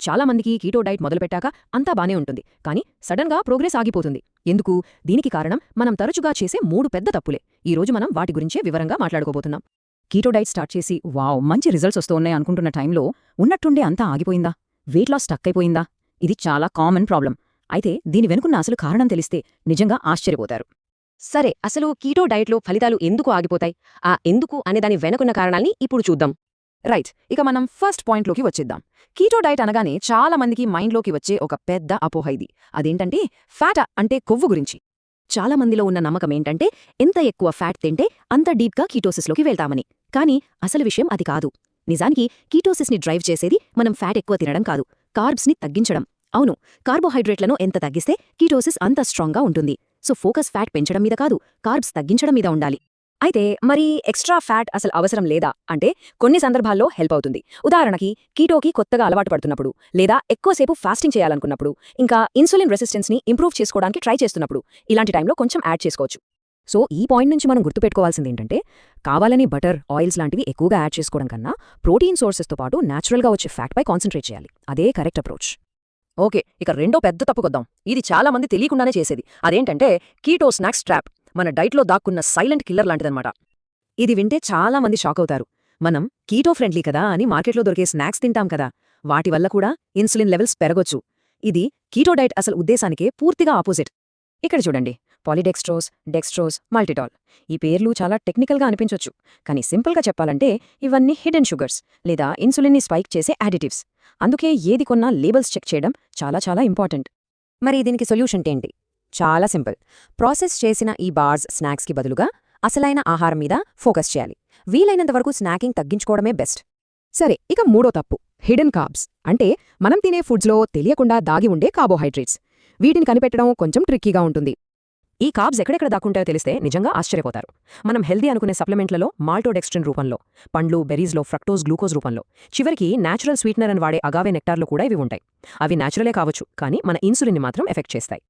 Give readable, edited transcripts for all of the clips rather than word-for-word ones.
చాలా మందికి keto diet మొదలుపెట్టాక అంతా బానే ఉంటుంది, కానీ సడన్గా ప్రోగ్రెస్ ఆగిపోతుంది. ఎందుకు? దీనికి కారణం మనం తరచుగా చేసే 3 పెద్ద తప్పులే. ఈరోజు మనం వాటి గురించే వివరంగా మాట్లాడుకోబోతున్నాం. కీటో డైట్ స్టార్ట్ చేసి వావ్ మంచి రిజల్ట్స్ వస్తున్నాయి అనుకుంటున్న టైంలో ఉన్నట్టుండే అంతా ఆగిపోయిందా? వెయిట్ లాస్ స్టక్ అయిపోయిందా? ఇది చాలా కామన్ ప్రాబ్లం. అయితే దీని వెనుకున్న అసలు కారణం తెలిస్తే నిజంగా ఆశ్చర్యపోతారు. సరే, అసలు కీటో డైట్లో ఫలితాలు ఎందుకు ఆగిపోతాయి? ఆ ఎందుకు అనే దాని వెనుకున్న కారణాల్ని ఇప్పుడు చూద్దాం. రైట్, ఇక మనం ఫస్ట్ పాయింట్లోకి వచ్చేద్దాం. కీటో డైట్ అనగానే చాలా మందికి మైండ్లోకి వచ్చే ఒక పెద్ద అపోహ ఇది. అదేంటంటే ఫ్యాట్ అంటే కొవ్వు గురించి. చాలా మందిలో ఉన్న నమ్మకమేంటంటే ఎంత ఎక్కువ ఫ్యాట్ తింటే అంత డీప్గా కీటోసిస్లోకి వెళ్తామని. కానీ అసలు విషయం అది కాదు. నిజానికి కీటోసిస్ని డ్రైవ్ చేసేది మనం ఫ్యాట్ ఎక్కువ తినడం కాదు, కార్బ్స్ని తగ్గించడం. అవును, కార్బోహైడ్రేట్లను ఎంత తగ్గిస్తే కీటోసిస్ అంత స్ట్రాంగ్గా ఉంటుంది. సో ఫోకస్ ఫ్యాట్ పెంచడం మీద కాదు, కార్బ్స్ తగ్గించడం మీద ఉండాలి. అయితే మరి ఎక్స్ట్రా ఫ్యాట్ అసలు అవసరం లేదా అంటే కొన్ని సందర్భాల్లో హెల్ప్ అవుతుంది. ఉదాహరణకి కీటోకి కొత్తగా అలవాటు పడుతున్నప్పుడు, లేదా ఎక్కువసేపు ఫాస్టింగ్ చేయాలనుకున్నప్పుడు, ఇంకా ఇన్సులిన్ రెసిస్టెన్స్ని ఇంప్రూవ్ చేసుకోవడానికి ట్రై చేస్తున్నప్పుడు ఇలాంటి టైంలో కొంచెం యాడ్ చేసుకోవచ్చు. సో ఈ పాయింట్ నుంచి మనం గుర్తుపెట్టుకోవాల్సిందేంటంటే కావాలని బటర్, ఆయిల్స్ లాంటివి ఎక్కువగా యాడ్ చేసుకోవడం కన్నా ప్రోటీన్ సోర్సెస్తో పాటు న్యాచురల్గా వచ్చే ఫ్యాట్పై కాన్సన్ట్రేట్ చేయాలి. అదే కరెక్ట్ అప్రోచ్. ఓకే, ఇక రెండో పెద్ద తప్పుకొద్దాం. ఇది చాలా మంది తెలియకుండానే చేసేది. అదేంటంటే కీటో స్నాక్స్ ట్రాప్. మన డైట్లో దాక్కున్న సైలెంట్ కిల్లర్ లాంటిదన్నమాట. ఇది వింటే చాలా మంది షాక్ అవుతారు. మనం కీటో ఫ్రెండ్లీ కదా అని మార్కెట్లో దొరికే స్నాక్స్ తింటాం కదా, వాటి వల్ల కూడా ఇన్సులిన్ లెవెల్స్ పెరగొచ్చు. ఇది కీటో డైట్ అసలు ఉద్దేశానికే పూర్తిగా ఆపోజిట్. ఇక్కడ చూడండి, పాలిడెక్స్ట్రోస్, డెక్స్ట్రోస్, మల్టిటాల్. ఈ పేర్లు చాలా టెక్నికల్గా అనిపించొచ్చు, కానీ సింపుల్గా చెప్పాలంటే ఇవన్నీ హిడెన్ షుగర్స్ లేదా ఇన్సులిన్ని స్పైక్ చేసే యాడిటివ్స్. అందుకే ఏది కొన్నా లేబుల్స్ చెక్ చేయడం చాలా చాలా ఇంపార్టెంట్. మరి దీనికి సొల్యూషన్ ఏంటి? చాలా సింపుల్. ప్రాసెస్ చేసిన ఈ బార్స్, స్నాక్స్కి బదులుగా అసలైన ఆహారం మీద ఫోకస్ చేయాలి. వీలైనంత వరకు స్నాకింగ్ తగ్గించుకోవడమే బెస్ట్. సరే, ఇక మూడో తప్పు హిడెన్ కార్బ్స్. అంటే మనం తినే ఫుడ్స్లో తెలియకుండా దాగి ఉండే కార్బోహైడ్రేట్స్. వీటిని కనిపెట్టడం కొంచెం ట్రిక్కీగా ఉంటుంది. ఈ కార్బ్స్ ఎక్కడెక్కడ దాక్కుంటాయో తెలిస్తే నిజంగా ఆశ్చర్యపోతారు. మనం హెల్దీ అనుకునే సప్లిమెంట్లలో మాల్టోడెక్స్ట్రిన్ రూపంలో, పండ్లు, బెర్రీస్లో ఫ్రక్టోజ్ గ్లూకోజ్ రూపంలో, చివరికి న్యాచురల్ స్వీట్నర్ అని వాడే అగావే నెక్టార్లో కూడా ఇవి ఉంటాయి. అవి న్యాచురలే కావచ్చు, కానీ మన ఇన్సులిన్ని మాత్రం ఎఫెక్ట్ చేస్తాయి.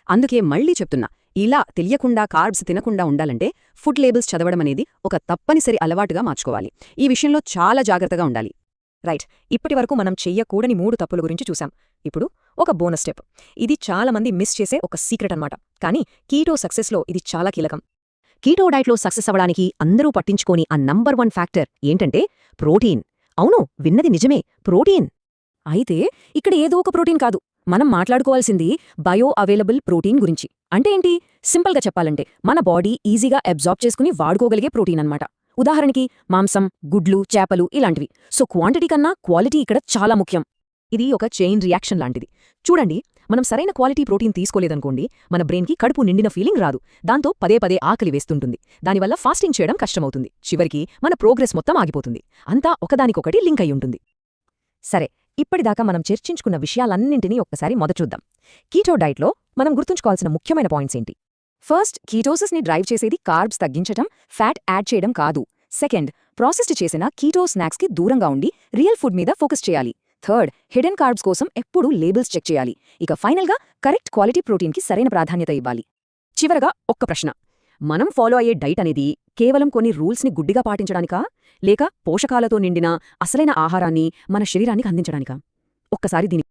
అందుకే మళ్లీ చెప్తున్నా, ఇలా తెలియకుండా కార్బ్స్ తినకుండా ఉండాలంటే ఫుడ్ లేబుల్స్ చదవడమనేది ఒక తప్పనిసరి అలవాటుగా మార్చుకోవాలి. ఈ విషయంలో చాలా జాగ్రత్తగా ఉండాలి. రైట్, ఇప్పటివరకు మనం చెయ్యకూడని 3 తప్పుల గురించి చూసాం. ఇప్పుడు ఒక బోనస్ స్టెప్. ఇది చాలా మంది మిస్ చేసే ఒక సీక్రెట్ అన్నమాట, కానీ కీటో సక్సెస్లో ఇది చాలా కీలకం. కీటో డైట్లో సక్సెస్ అవ్వడానికి అందరూ పట్టించుకోని ఆ నంబర్ 1 ఫ్యాక్టర్ ఏంటంటే ప్రోటీన్. అవును, విన్నది నిజమే, ప్రోటీన్. అయితే ఇక్కడ ఏదో ఒక ప్రోటీన్ కాదు, మనం మాట్లాడుకోవాల్సింది బయో అవైలబుల్ ప్రోటీన్ గురించి. అంటే ఏంటి? సింపుల్గా చెప్పాలంటే మన బాడీ ఈజీగా అబ్జార్బ్ చేసుకుని వాడుకోగలిగే ప్రోటీన్ అన్నమాట. ఉదాహరణకి మాంసం, గుడ్లు, చేపలు ఇలాంటివి. సో క్వాంటిటీ కన్నా క్వాలిటీ ఇక్కడ చాలా ముఖ్యం. ఇది ఒక చైన్ రియాక్షన్ లాంటిది. చూడండి, మనం సరైన క్వాలిటీ ప్రోటీన్ తీసుకోలేదనుకోండి, మన బ్రెయిన్కి కడుపు నిండిన ఫీలింగ్ రాదు. దాంతో పదే పదే ఆకలి వేస్తుంటుంది. దానివల్ల ఫాస్టింగ్ చేయడం కష్టమవుతుంది. చివరికి మన ప్రోగ్రెస్ మొత్తం ఆగిపోతుంది. అంతా ఒకదానికొకటి లింక్ అయి ఉంటుంది. సరే, ఇప్పటిదాకా మనం చర్చించుకున్న విషయాలన్నింటినీ ఒక్కసారి మొదచూద్దాం. కీటో డైట్లో మనం గుర్తుంచుకోవాల్సిన ముఖ్యమైన పాయింట్స్ ఏంటి? ఫస్ట్, కీటోసిస్ని డ్రైవ్ చేసేది కార్బ్స్ తగ్గించటం, ఫ్యాట్ యాడ్ చేయడం కాదు. సెకండ్, ప్రాసెస్డ్ చేసిన కీటో స్నాక్స్కి దూరంగా ఉండి రియల్ ఫుడ్ మీద ఫోకస్ చేయాలి. థర్డ్, హిడెన్ కార్బ్స్ కోసం ఎప్పుడూ లేబుల్స్ చెక్ చేయాలి. ఇక ఫైనల్గా కరెక్ట్ క్వాలిటీ ప్రోటీన్కి సరైన ప్రాధాన్యత ఇవ్వాలి. చివరగా ఒక్క ప్రశ్న. మనం ఫాలో అయ్యే డైట్ అనేది కేవలం కొన్ని రూల్స్ని గుడ్డిగా పాటించడానికా, లేక పోషకాలతో నిండిన అసలైన ఆహారాన్ని మన శరీరానికి అందించడానికా? ఒక్కసారి దీని